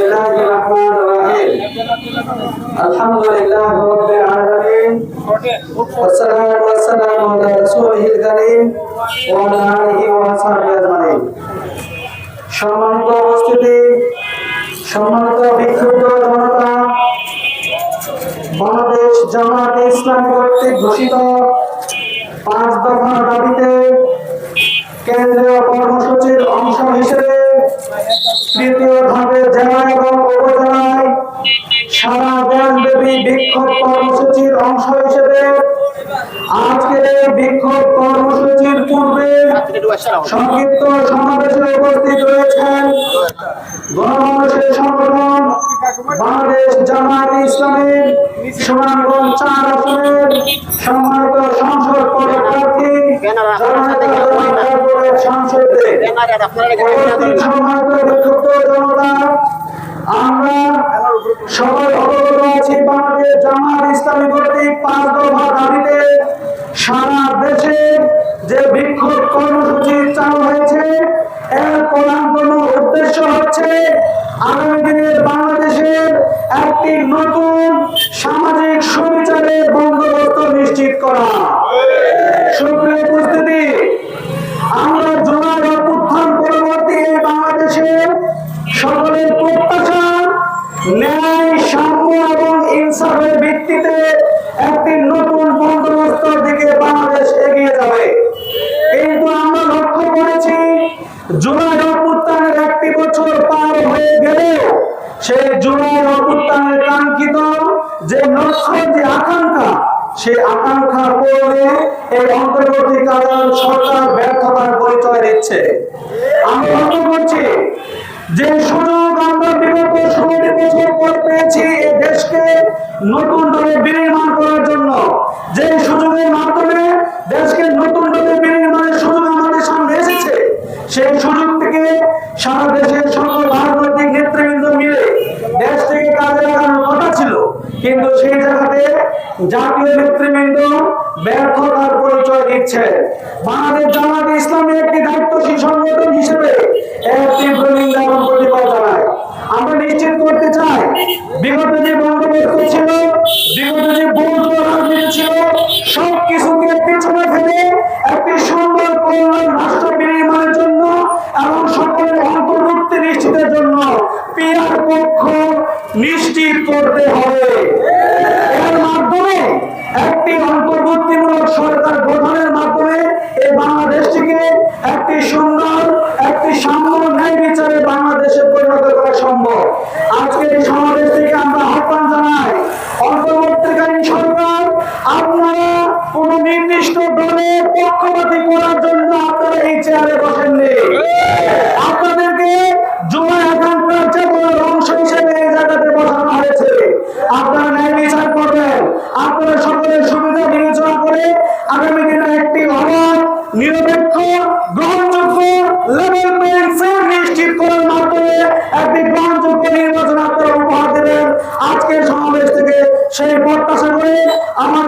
बिस्मिल्लाहिर रहमानिर रहीम अल्हम्दुलिल्लाहि रब्बिल आलामीन वस्सलातु वस्सलामु अला रसूलिहिल करीम ওয়া আলা আলিহি ওয়া সাহবিহি আজমাইন। সম্মানিত উপস্থিতি, সম্মানিত বিক্ষুব্ধ জনতা, বাংলাদেশ জামায়াতে ইসলামী কর্তৃক ঘোষিত 5 দফা দাবিতে কেন্দ্রীয় কর্মসূচির অংশ হিসেবে তৃতীয় ধাপে জেলা এবং উপজেলায় সারা দেশব্যাপী বিক্ষোভ কর্মসূচির অংশ হিসেবে আজকের এই বিক্ষোভ কর্মসূচির পূর্বে সংক্ষিপ্ত সমাবেশে উপস্থিত রয়েছেন গণমানুষের সংগঠন বাংলাদেশ জামায়াতে ইসলামী সুনামগঞ্জ 4 আসনের সম্মানিত সংসদ পদপ্রার্থী আমরা সবাই অবগত আছি বাংলাদেশ জামায়াতে ইসলামী কর্তৃক 5 দফা দাবিতে সারা দেশে যে বিক্ষোভ কর্মসূচি চালু হয়েছে এর প্রধান উদ্দেশ্য হচ্ছে আগামী দিনের বাংলাদেশের একটি নতুন সামাজিক সুবিচারের বন্দোবস্ত নিশ্চিত করা। সুপ্রিয় উপস্থিতি, আমরা জুলাই অভ্যুত্থান পরবর্তী বাংলাদেশে সকলের প্রত্যাশা ন্যায়, সাম্য এবং ইনসাফের ভিত্তিতে একটি নতুন বন্দোবস্তের দিকে বাংলাদেশ এগিয়ে যাবে। কিন্তু আমরা লক্ষ্য করেছি জুলাই অভ্যুত্থানের 1 বছর পার হয়ে গেলেও সেই জুলাই অভ্যুত্থানের কাঙ্ক্ষিত যে লক্ষ্য, যে আকাঙ্ক্ষা, সেই আকাঙ্ক্ষা পূরণে এই অন্তর্বর্তীকালীন সরকার ব্যর্থতার পরিচয় দিচ্ছে। আমরা লক্ষ্য করছি যে সুযোগ আমরা বিগত 16 বছর পর পেয়েছি এই দেশকে নতুন ভাবে বিনির্মাণ করার জন্য, যে সুযোগের মাধ্যমে দেশকে নতুন ভাবে বিনির্মাণের সুযোগ আমাদের সামনে এসেছে, সেই সুযোগ থেকে সারা দেশের সকল রাজনৈতিক নেতৃবৃন্দ মিলে দেশ থেকে কাজে লাগানোর কথা ছিল। কিন্তু সেই জায়গাতে জাতীয় নেতৃবৃন্দ ব্যর্থতার পরিচয় দিচ্ছে। বাংলাদেশ জামায়াতে ইসলামী একটি দায়িত্বশীল সংগঠন হিসেবে এর তীব্র নিন্দা এবং প্রতিবাদ জানায়। আমরা নিশ্চিত করতে চাই বিগত যে বন্দোবস্ত ছিল, বিগত যে বৈধ রাজনীতি ছিল, সবকিছুকে পিছনে ফেলে একটি সুন্দর কল্যাণ রাষ্ট্র বিনির্মাণের জন্য এবং সকলের অন্তর্ভুক্তি নিশ্চিতের জন্য পিয়ার পক্ষ নিশ্চিত করতে হবে। এর মাধ্যমে একটি অন্তর্ভুক্তিমূলক সরকার গঠনের মাধ্যমে এই বাংলাদেশটিকে একটি সুন্দর, একটি সাম্য ন্যায় বিচারে বাংলাদেশে পরিণত করা সম্ভব। আজকের এই সমাবেশ থেকে আমরা আহ্বান জানাই, অন্তর্বর্তীকালীন সরকার, আপনারা কোন নির্দিষ্ট দলের পক্ষপাতী করার জন্য আপনারা এই চেয়ারে বসেননি। আপনাদেরকে জুলাই আকাঙ্ক্ষার চেতনার অংশ হিসেবে এই জায়গাতে বসানো হয়েছে। আপনারা ন্যায় বিচার করবেন, আপনারা সকলের সুবিধা বিবেচনা করে আগামী দিনে একটি অবাধ, নিরপেক্ষ, গ্রহণযোগ্য লেভেল প্লেইং ফিল্ড নিশ্চিত করার মাধ্যমে একটি গ্রহণযোগ্য নির্বাচন আপনারা উপহার দেবেন। আজকের সমাবেশ থেকে সেই প্রত্যাশা করে আমার